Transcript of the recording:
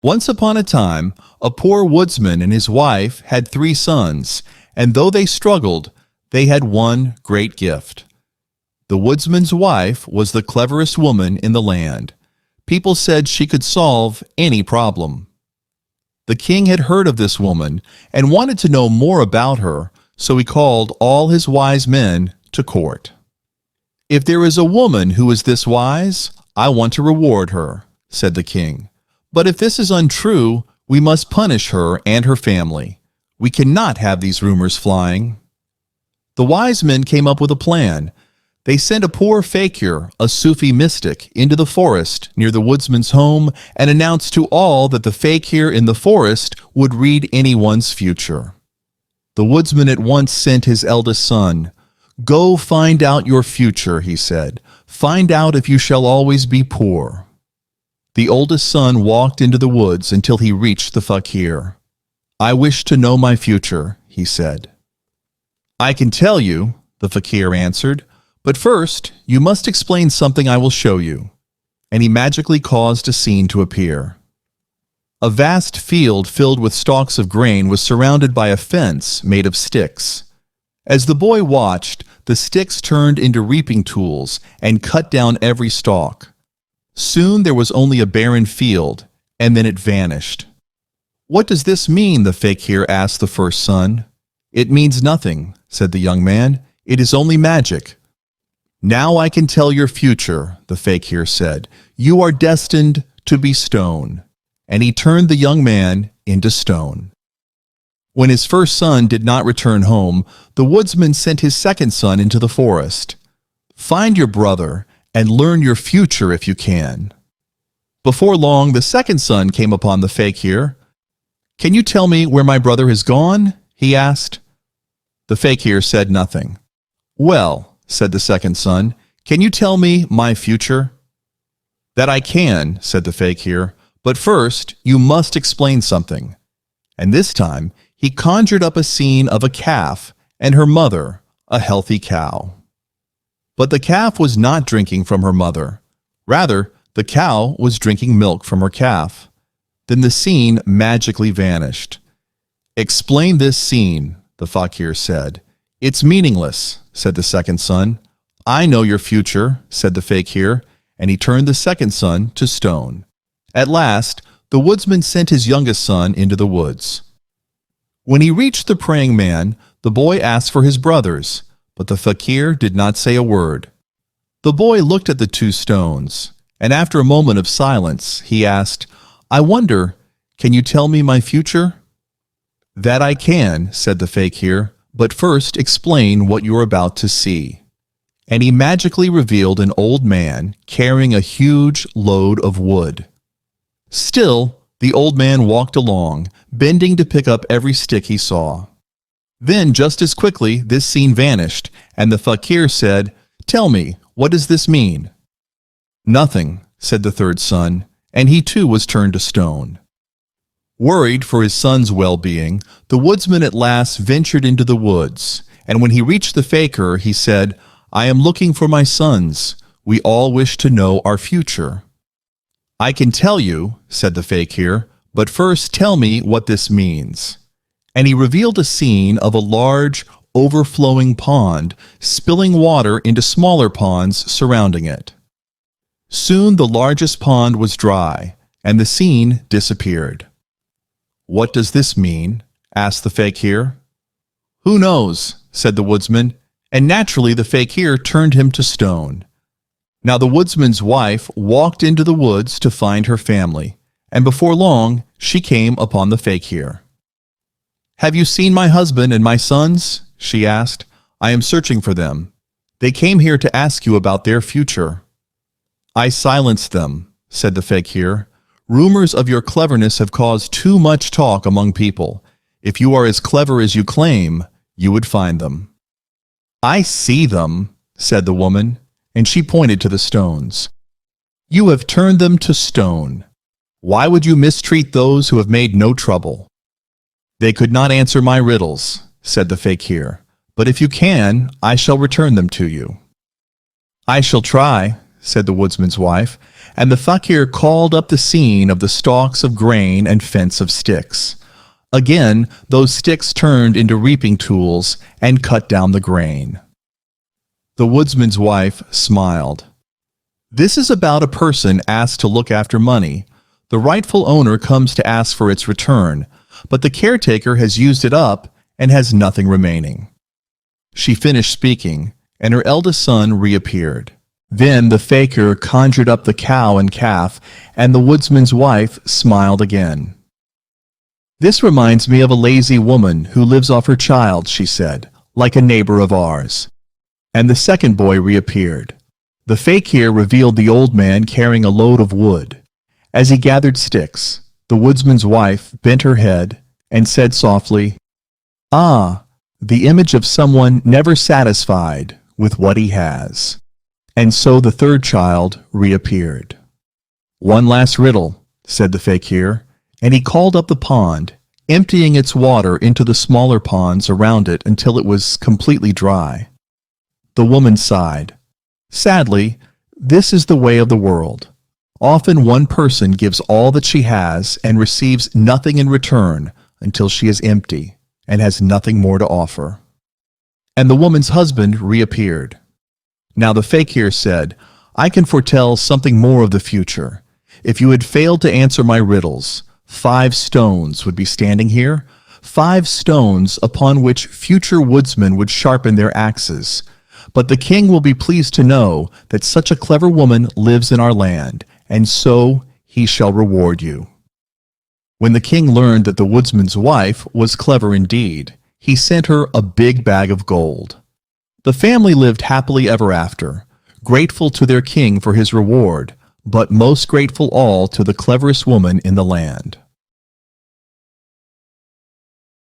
Once upon a time, a poor woodsman and his wife had 3 sons, and though they struggled, they had one great gift. The woodsman's wife was the cleverest woman in the land. People said she could solve any problem. The king had heard of this woman and wanted to know more about her, so he called all his wise men to court. "If there is a woman who is this wise, I want to reward her," said the king. "But if this is untrue, we must punish her and her family. We cannot have these rumors flying." The wise men came up with a plan. They sent a poor fakir, a Sufi mystic, into the forest near the woodsman's home and announced to all that the fakir in the forest would read anyone's future. The woodsman at once sent his eldest son. "Go find out your future," he said. "Find out if you shall always be poor." The oldest son walked into the woods until he reached the fakir. "I wish to know my future," he said. "I can tell you," the fakir answered, "but first you must explain something I will show you." And he magically caused a scene to appear. A vast field filled with stalks of grain was surrounded by a fence made of sticks. As the boy watched, the sticks turned into reaping tools and cut down every stalk. Soon there was only a barren field, and then it vanished. "What does this mean?" the fakir asked the first son. "It means nothing," said the young man. "It is only magic." "Now I can tell your future," the fakir said. "You are destined to be stone." And he turned the young man into stone. When his first son did not return home, the woodsman sent his second son into the forest. "Find your brother and learn your future if you can." Before long, the second son came upon the fakir. "Can you tell me where my brother has gone?" he asked. The fakir said nothing. "Well," said the second son, "can you tell me my future?" "That I can," said the fakir, "but first you must explain something." And this time he conjured up a scene of a calf and her mother, a healthy cow. But the calf was not drinking from her mother. Rather, the cow was drinking milk from her calf. Then the scene magically vanished. "Explain this scene," the fakir said. "It's meaningless," said the second son. "I know your future," said the fakir, and he turned the second son to stone. At last, the woodsman sent his youngest son into the woods. When he reached the praying man, the boy asked for his brothers, but the fakir did not say a word. The boy looked at the 2 stones, and after a moment of silence, he asked, "I wonder, can you tell me my future?" "That I can," said the fakir, "but first explain what you're about to see." And he magically revealed an old man carrying a huge load of wood. Still, the old man walked along, bending to pick up every stick he saw. Then, just as quickly, this scene vanished, and the fakir said, "Tell me, what does this mean?" "Nothing," said the third son, and he too was turned to stone. Worried for his son's well-being, the woodsman at last ventured into the woods, and when he reached the fakir, he said, "I am looking for my sons. We all wish to know our future." "I can tell you," said the fakir, "but first tell me what this means." And he revealed a scene of a large, overflowing pond, spilling water into smaller ponds surrounding it. Soon the largest pond was dry, and the scene disappeared. "What does this mean?" asked the fakir. "Who knows?" said the woodsman, and naturally the fakir turned him to stone. Now the woodsman's wife walked into the woods to find her family, and before long she came upon the fakir. "Have you seen my husband and my sons?" she asked. "I am searching for them. They came here to ask you about their future." "I silenced them," said the fakir. "Rumors of your cleverness have caused too much talk among people. If you are as clever as you claim, you would find them." "I see them," said the woman, and she pointed to the stones. "You have turned them to stone. Why would you mistreat those who have made no trouble?" "They could not answer my riddles," said the fakir, "but if you can, I shall return them to you." "I shall try," said the woodsman's wife, and the fakir called up the scene of the stalks of grain and fence of sticks. Again, those sticks turned into reaping tools and cut down the grain. The woodsman's wife smiled. This is about a person asked to look after money. The rightful owner comes to ask for its return, but the caretaker has used it up and has nothing remaining. She finished speaking, and her eldest son reappeared. Then the fakir conjured up the cow and calf, and the woodsman's wife smiled again. This reminds me of a lazy woman who lives off her child, she said, like a neighbor of ours. And the second boy reappeared. The fakir revealed the old man carrying a load of wood. As he gathered sticks, the woodsman's wife bent her head and said softly, "Ah, the image of someone never satisfied with what he has." And so the third child reappeared. "One last riddle," said the fakir, and he called up the pond, emptying its water into the smaller ponds around it until it was completely dry. The woman sighed. Sadly, this is the way of the world. Often one person gives all that she has and receives nothing in return until she is empty and has nothing more to offer. And the woman's husband reappeared. Now the fakir said, "I can foretell something more of the future. If you had failed to answer my riddles, 5 stones would be standing here, 5 stones upon which future woodsmen would sharpen their axes. But the king will be pleased to know that such a clever woman lives in our land, and so he shall reward you." When the king learned that the woodsman's wife was clever indeed, he sent her a big bag of gold. The family lived happily ever after, grateful to their king for his reward, but most grateful all to the cleverest woman in the land.